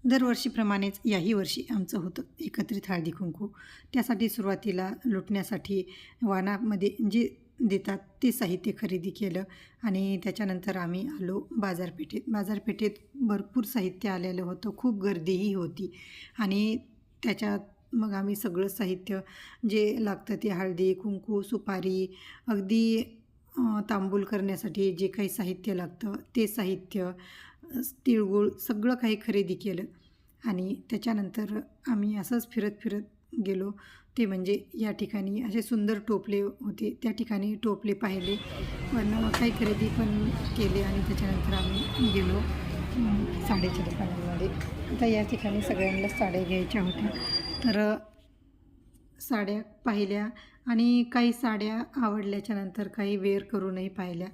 दरवर्षीप्रमाणेच याही वर्षी आमचं होतं एकत्रित हळदी कुंकू. त्यासाठी सुरुवातीला लुटण्यासाठी वाणामध्ये जे देतात ते साहित्य खरेदी केलं आणि त्याच्यानंतर आम्ही आलो बाजारपेठेत. बाजारपेठेत भरपूर साहित्य आलेलं होतं, खूप गर्दीही होती आणि त्याच्यात मग आम्ही सगळं साहित्य जे लागतं ते हळदी, कुंकू, सुपारी, अगदी तांबूल करण्यासाठी जे काही साहित्य लागतं ते साहित्य, तिळगुळ सगळं काही खरेदी केलं आणि त्याच्यानंतर आम्ही असंच फिरत फिरत गेलो. ते म्हणजे या ठिकाणी असे सुंदर टोपले होते, त्या ठिकाणी टोपले पाहिले, पण काही खरेदी पण केली आणि त्याच्यानंतर आम्ही गेलो साड्याच्या दुकानांमध्ये. आता या ठिकाणी सगळ्यांना साड्या घ्यायच्या होत्या, तर साड्या पाहिल्या आणि काही साड्या आवडल्याच्यानंतर काही वेअर करूनही पाहिल्या.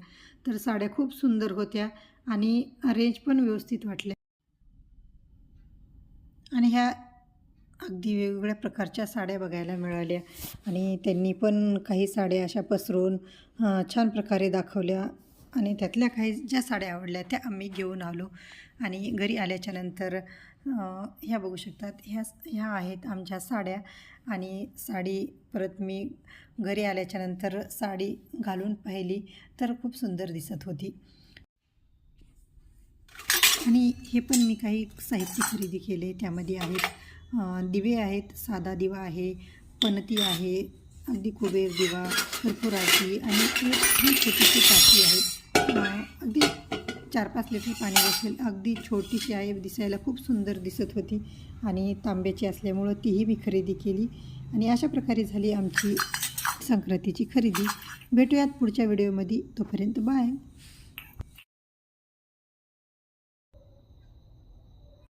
तर साड्या खूप सुंदर होत्या आणि रेंज पण व्यवस्थित वाटल्या आणि ह्या अगदी वेगवेगळ्या प्रकारच्या साड्या बघायला मिळाल्या आणि त्यांनी पण काही साड्या अशा पसरून छान प्रकारे दाखवल्या आणि त्यातल्या काही ज्या साड्या आवडल्या त्या आम्ही घेऊन आलो आणि घरी आल्याच्यानंतर ह्या बघू शकतात, ह्या आहेत आमच्या साड्या आणि साडी परत मी घरी आल्याच्यानंतर साडी घालून पाहिली तर खूप सुंदर दिसत होती. आणि हे पण मी काही साहित्य खरेदी केले. त्यामध्ये आहेत दिवे आहेत, साधा दिवा आहे, पणती आहे, अगदी कुबेर दिवा, कर्पुराची आणि ही छोटीशी टाकी आहे. अगदी 4-5 लिटर पाणी बसेल, अगदी छोटीशी आहे, दिसायला खूप सुंदर दिसत होती आणि तांब्याची असल्यामुळं तीही मी खरेदी केली आणि अशा प्रकारे झाली आमची संक्रांतीची खरेदी. भेटूयात पुढच्या व्हिडिओमध्ये, तोपर्यंत बाय.